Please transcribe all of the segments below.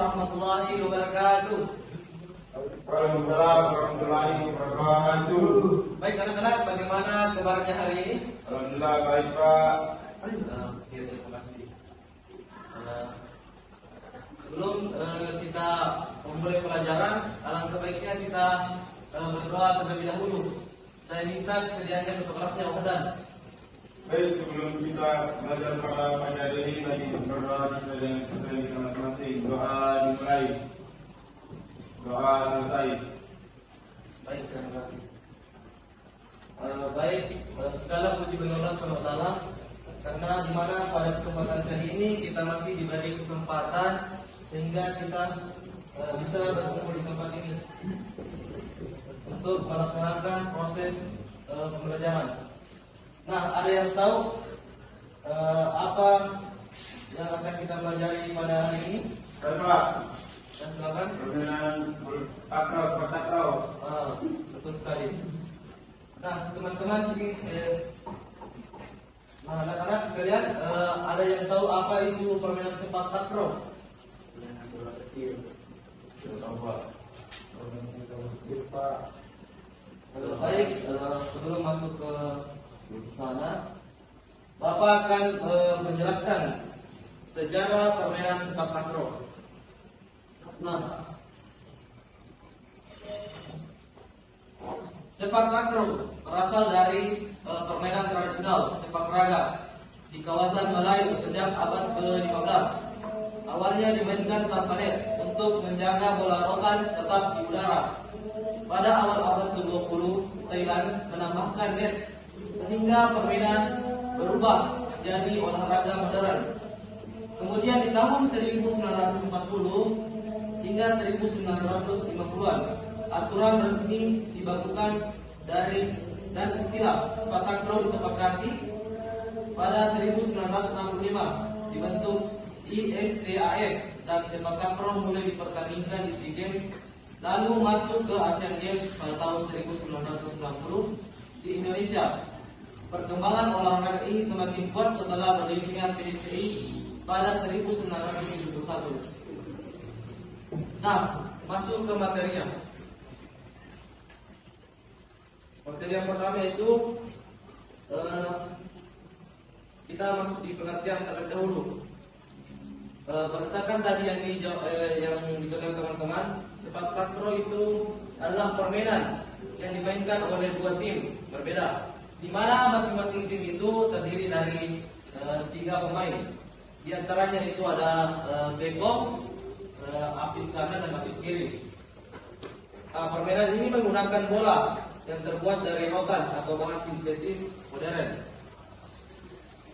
warahmatullahi wabarakatuh. Waalaikumsalam warahmatullahi wabarakatuh. Baik anak-anak, bagaimana kabarnya hari ini? Alhamdulillah baik Pak. Terima kasih. Sebelum kita memulai pelajaran, alangkah baiknya kita berdoa terlebih dahulu. Saya minta kesediaannya untuk kelasnya Ramadan. Baik, sebelum kita belajar pada pagi hari ini lagi berdoa sesuai dengan kesulitan kita masing-masing. Doa dimulai, doa selesai. Baik, terima kasih. Baik, segala puji bagi Allah SWT, karena dimana pada kesempatan kali ini kita masih diberi kesempatan sehingga kita bisa berkumpul di tempat ini untuk melaksanakan proses pembelajaran. Nah, ada yang tahu apa yang akan kita pelajari pada hari ini? Baik Pak. Ya, silakan. Permainan takraw. Betul sekali. Nah, teman-teman di anak-anak sekalian, ada yang tahu apa itu permainan sepak takraw? Permainan bola kecil. Baik, sebelum masuk ke sana, Bapak akan menjelaskan sejarah permainan sepak takraw. Nah, sepak takraw berasal dari permainan tradisional sepak raga di kawasan Melayu sejak abad ke-15. Awalnya dimainkan tanpa net untuk menjaga bola rotan tetap di udara. Pada awal abad ke-20, Thailand menambahkan net sehingga permainan berubah menjadi olahraga modern. Kemudian di tahun 1940 hingga 1950-an, aturan resmi dibakukan dan istilah sepak takraw disepakati. Pada 1965 dibentuk ISTAF dan sepak takraw mulai dipertandingkan di SEA Games, lalu masuk ke Asian Games pada tahun 1990 di Indonesia. Perkembangan olahraga ini semakin kuat setelah berdirinya PSSI pada 1971. Nah, masuk ke materinya. Materi yang pertama itu kita masuk di pengertian terlebih dahulu. Berdasarkan tadi yang dikatakan teman-teman, sepak takraw itu adalah permainan yang dimainkan oleh dua tim berbeda, di mana masing-masing tim itu terdiri dari 3 pemain. Di antaranya itu ada beko, apit kanan dan apit kiri. Permainan ini menggunakan bola yang terbuat dari rotan atau bahan sintetis modern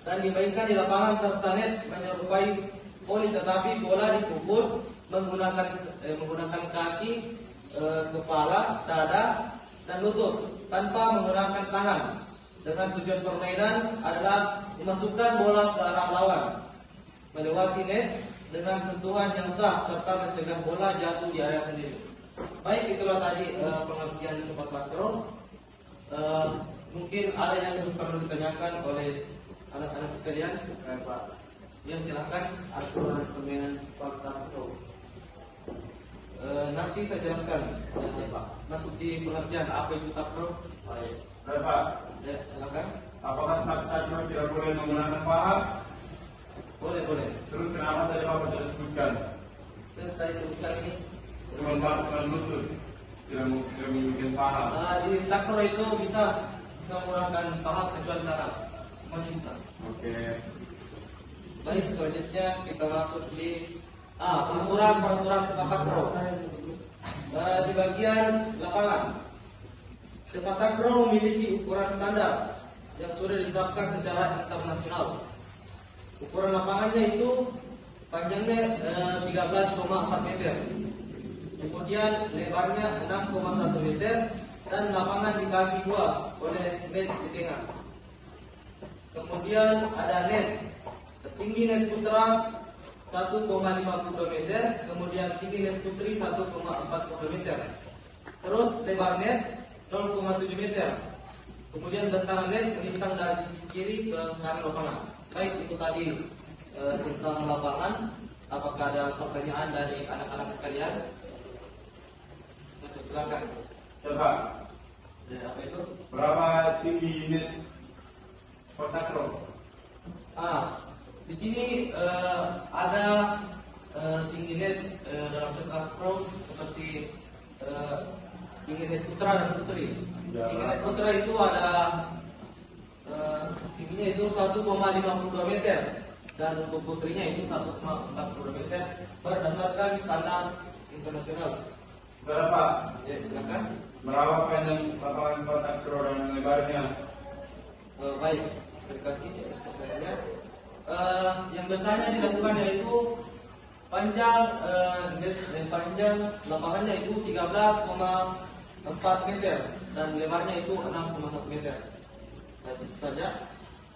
dan dimainkan di lapangan serta net menyerupai voli, tetapi bola dipukul menggunakan kaki, kepala, dada, dan lutut tanpa menggunakan tangan. Dengan tujuan permainan adalah memasukkan bola ke arah lawan, melewati net dengan sentuhan yang sah serta mencegah bola jatuh di area sendiri. Baik, itulah tadi pengertian sepak takraw. Mungkin ada yang perlu ditanyakan oleh anak-anak sekalian, Pak. Ya, silakan aturan permainan sepak takraw. Nanti saya jelaskan, ya, Pak. Masuk di pengertian apa itu takraw. Baik Pak. Ya, silakan. Apakah sepak takraw tidak boleh menggunakan paha? Boleh. Terus kenapa tadi Bapak tidak sebutkan? Saya tadi sebutkan ini. Cuma lutut, tidak mungkin paha. Di takraw itu bisa menggunakan paha kecuali tangan. Semuanya bisa. Oke. Baik, selanjutnya kita masuk di peraturan sepak takraw. Di bagian lapangan, sepak takraw memiliki ukuran standar yang sudah ditetapkan secara internasional. Ukuran lapangannya itu panjangnya 13,4 meter, kemudian lebarnya 6,1 meter, dan lapangan dibagi dua oleh net di tengah. Kemudian ada net. Tinggi net putra 1,52 meter, kemudian tinggi net putri 1,40 meter. Terus lebar net 0,7 meter. Kemudian bentang net melintang dari sisi kiri ke kanan lapangan. Baik, itu tadi tentang lapangan. apakah ada pertanyaan dari anak-anak sekalian? Silakan. Coba, Ya, apa itu? berapa tinggi unit Portatro? Di sini ada tinggi net dalam sepak pro seperti tinggi net putra dan putri. Ya. Tinggi net putra itu ada tingginya itu 1,52 meter dan untuk putrinya itu 1,42 meter berdasarkan standar internasional. Berapa? Ya, silakan. Berapa panjang lapangan Portatro dan lebarnya? Baik, terima kasih atas pertanyaannya. Yang biasanya dilakukan yaitu panjang panjang lapangannya itu 13,4 meter dan lebarnya itu 6,1 meter. Nah, itu saja.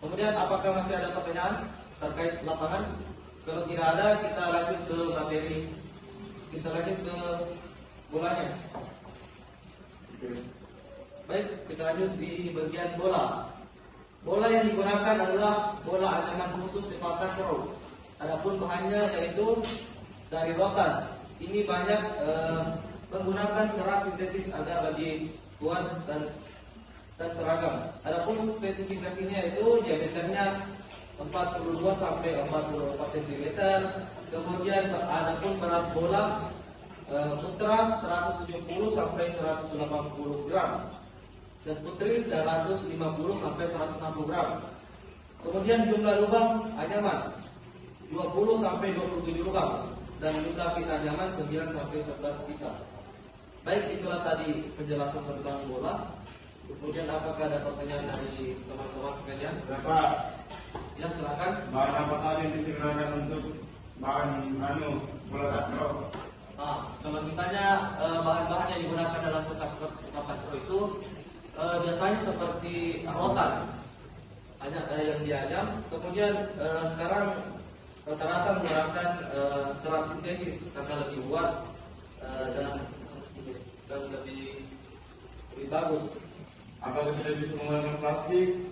Kemudian apakah masih ada pertanyaan terkait lapangan? Kalau tidak ada, kita lanjut ke materi. Kita lanjut ke bolanya. Baik, kita lanjut di bagian bola. Bola yang digunakan adalah bola anyaman khusus sepak takraw. Adapun bahannya yaitu dari rotan. Ini banyak menggunakan serat sintetis agar lebih kuat dan seragam. Adapun spesifikasinya itu diameternya 42 sampai 44 cm. Kemudian adapun berat bola putra 170 sampai 180 gram. Dan putri 150 sampai 160 gram. Kemudian jumlah lubang anyaman 20 sampai 27 lubang dan jumlah pita anyaman 9 sampai 11 pita. Baik, itulah tadi penjelasan tentang bola. Kemudian apakah ada pertanyaan dari teman-teman sekalian? Bapak, Ya, silakan. bahan apa saja yang digunakan untuk bahan bola takraw? Kalau misalnya bahan-bahan yang digunakan dalam sepak takraw itu biasanya seperti rotan, hanya yang diajam. Kemudian sekarang rata-rata menggunakan serat sintetis karena lebih kuat dan lebih bagus. Apakah kita bisa menggunakan plastik?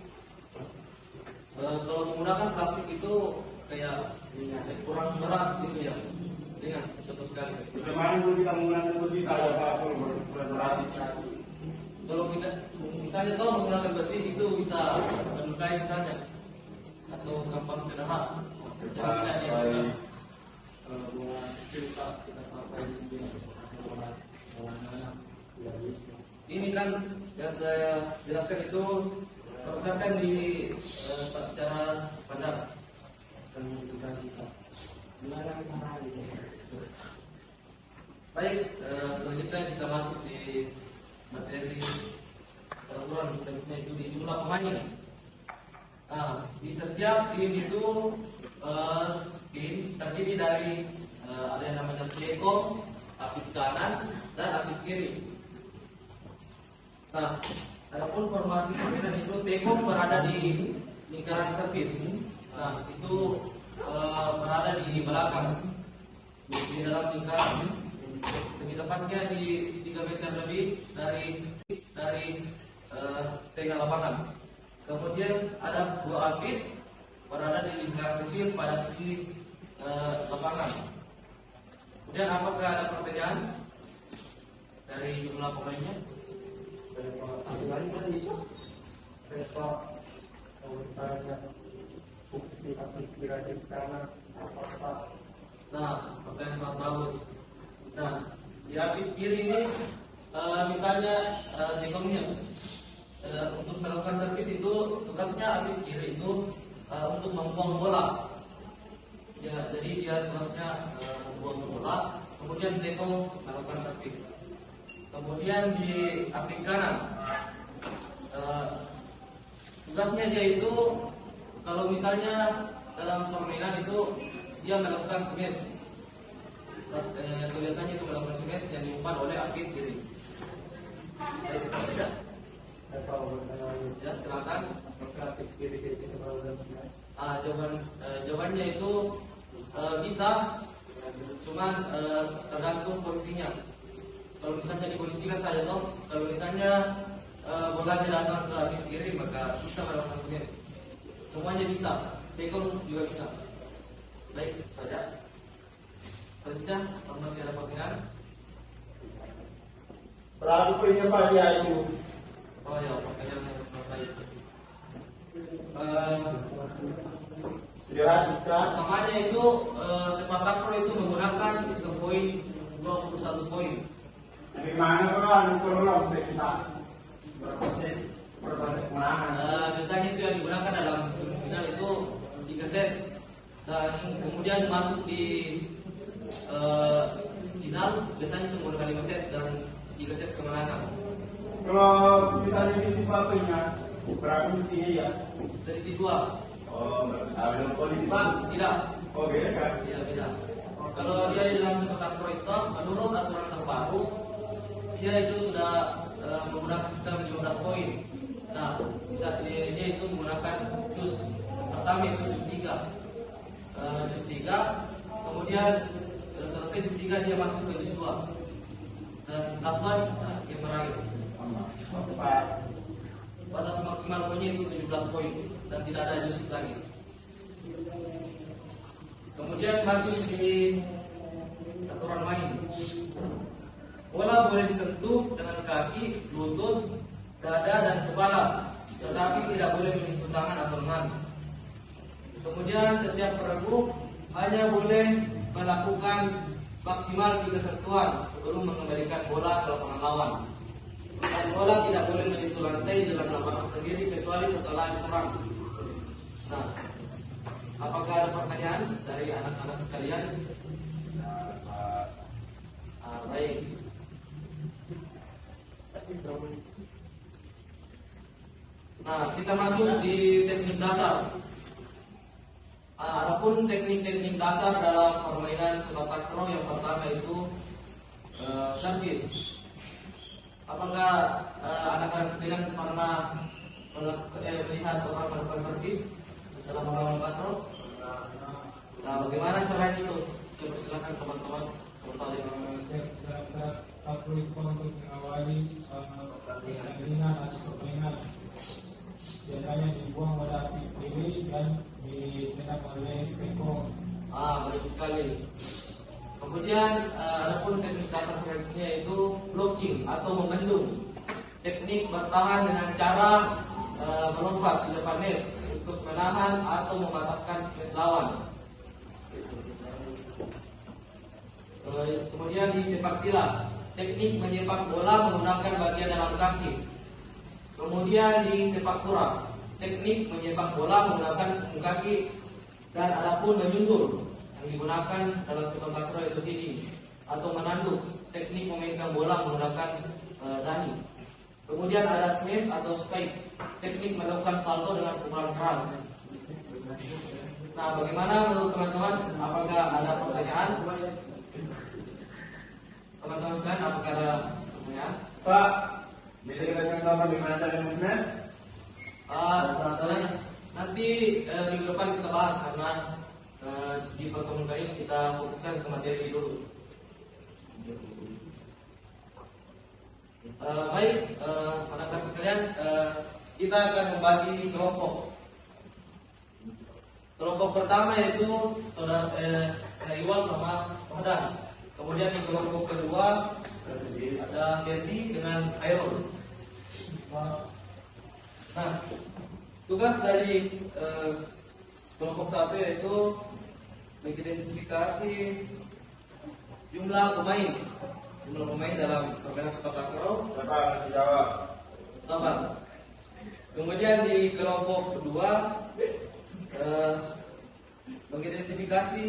Kalau menggunakan plastik itu kayak kurang berat gitu ya, ringan, betul sekali. Bagaimana kalau kita menggunakan besi saja Pak? Berat. Kalau kita misalnya tahu menggunakan besi itu bisa melukai misalnya atau gampang cedera. Jadi tidak dianjurkan. Ini kan yang saya jelaskan itu berdasarkan di secara pandang. Baik, selanjutnya kita masuk di materi peraturan selanjutnya itu di jumlah pemain. Di setiap tim itu tim terdiri dari ada yang namanya tekong, apit kanan dan apit kiri. Nah, adapun formasi permainan itu tekong berada di lingkaran servis. Nah, itu berada di belakang di dalam lingkaran. Lebih tepatnya di 3 meter lebih dari tengah lapangan. Kemudian ada 2 apit berada di lingkaran kecil pada sisi lapangan. Kemudian apakah ada pertanyaan dari jumlah pemainnya? Nah, pertanyaan sangat bagus. Nah, di apit kiri ini misalnya tekongnya untuk melakukan servis itu tugasnya apit kiri itu untuk membuang bola. Ya, jadi dia tugasnya membuang bola. Kemudian tekong melakukan servis. Kemudian di apit kanan tugasnya dia itu kalau misalnya dalam permainan itu dia melakukan smash. Biasanya itu melakukan smash yang diumpan oleh apit kiri. Baik, tidak? Ya, silakan. Jawabannya itu bisa, cuman tergantung kondisinya. Kalau misalnya dikondisikan saja toh, kalau misalnya bolanya datang ke apit kiri maka bisa melakukan smash. Semuanya bisa, tekong juga bisa. Baik, saja. Selanjutnya, kalau masih ada pertanyaan? Berapa poinnya Pak dia itu? Oh ya, pertanyaan saya baik. 300 kan? Pertamanya itu sepak takraw itu menggunakan sistem poin 21 poin. Dari mana Pak? Nukur ulang kita. Berapa persen? Berapa persen kemenangan? Biasanya itu yang digunakan dalam semifinal itu 3 set, dan kemudian masuk di final biasanya itu menggunakan 5 set dan 3 set kemenangan. Kalau misalnya di sepatunya berapa sisinya ya? Selisih 2. Oh, ada politik Pak? Tidak. Oh, beda kan? Iya, beda. Kalau dia di dalam sepak takraw itu menurut aturan terbaru dia itu sudah menggunakan sistem 15 poin. Nah, bisa dia itu menggunakan jus. Pertama itu jus 3. Jus 3, kemudian selesai jus 3 dia masuk ke jus 2. Dan last one yang terakhir. Pak. Batas maksimal poinnya itu 17 poin dan tidak ada jus lagi. Kemudian masuk di aturan main. Bola boleh disentuh dengan kaki, lutut, dada dan kepala, tetapi tidak boleh menyentuh tangan atau lengan. Kemudian setiap peregu hanya boleh melakukan maksimal 3 sentuhan sebelum mengembalikan bola ke lapangan lawan. Dan bola tidak boleh menyentuh lantai dalam lapangan sendiri kecuali setelah diserang. Nah, apakah ada pertanyaan dari anak-anak sekalian? Baik. Nah, kita masuk di teknik dasar. Adapun teknik-teknik dasar dalam permainan sepak takraw yang pertama itu servis. Apakah anak-anak sekalian pernah melihat orang melakukan servis dalam permainan takraw? Nah, bagaimana caranya itu? Coba silakan teman-teman. Takraw itu untuk mengawali pertandingan atau permainan. Biasanya dibuang pada kiri dan ditendang oleh pekong. Baik sekali. Kemudian adapun teknik dasar selanjutnya itu blocking atau membendung. Teknik bertahan dengan cara melompat di depan net untuk menahan atau mematahkan space lawan. Kemudian di sepak sila, teknik menyepak bola menggunakan bagian dalam kaki. Kemudian di sepak kurang, teknik menyepak bola menggunakan ujung kaki. Dan adapun menyundur yang digunakan dalam sepak takraw itu heading atau menanduk, teknik memainkan bola menggunakan dahi. Kemudian ada smash atau spike, teknik melakukan salto dengan pukulan keras. Nah, bagaimana menurut teman-teman? Apakah ada pertanyaan? Teman-teman sekalian, apakah ada pertanyaan? Pak, bisa kita contohkan bagaimana cara smash? Teman-teman, nanti minggu depan kita bahas karena di pertemuan kali ini kita fokuskan ke materi dulu. Baik, anak-anak sekalian, kita akan membagi kelompok. Kelompok pertama yaitu saudara Iwal sama Kohdan. Kemudian di kelompok kedua ada Ferdi dengan Iron. Nah, tugas dari kelompok satu yaitu mengidentifikasi jumlah pemain dalam permainan sepak takraw. Bapak jawab. Tambah. Kemudian di kelompok kedua mengidentifikasi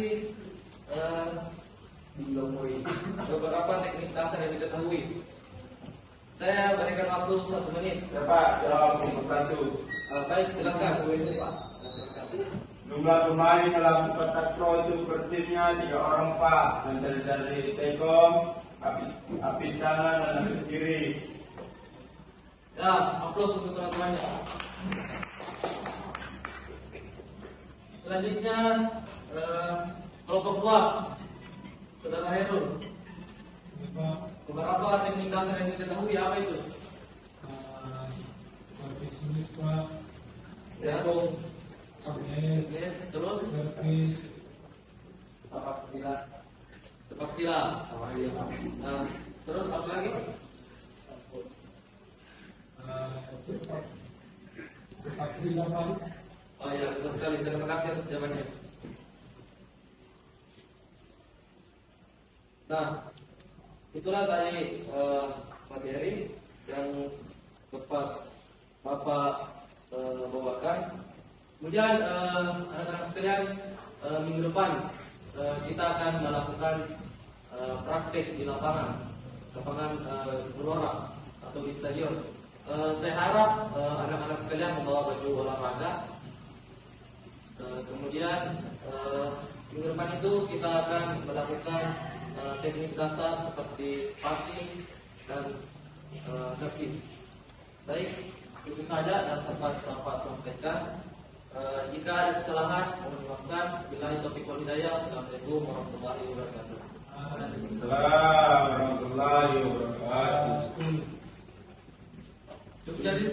beberapa teknik dasar yang diketahui. Saya berikan waktu 1 menit. Bapak jawab kelompok satu. Baik, silakan. Jumlah pemain dalam sepak takraw itu per timnya 3 orang Pak, dan dari Tekom, api kanan dan api kiri. Ya, aplaus untuk teman-temannya. Selanjutnya kelompok 2, saudara Herul. Beberapa teknik dasar yang diketahui apa itu? Servis Pak, Ya, smash, yes, terus servis, tapak sila. sepak silat. Nah, terus apa lagi? Cepat silakan. Oh ya, betul sekali. Terima kasih atas jawabannya. Nah, itulah tadi materi yang sempat Bapak bawakan. Kemudian anak-anak sekalian, minggu depan kita akan melakukan praktek di lapangan gelora atau di stadion. Saya harap anak-anak sekalian membawa baju olahraga. Kemudian minggu depan itu kita akan melakukan teknik dasar seperti passing dan servis. Baik, itu saja yang sempat Bapak sampaikan. Jika ada kesalahan, mohon dimaafkan. Billahi taufiq wal hidayah. Assalamualaikum warahmatullahi wabarakatuh. Assalamualaikum warahmatullahi wabarakatuh. Cukup jadi?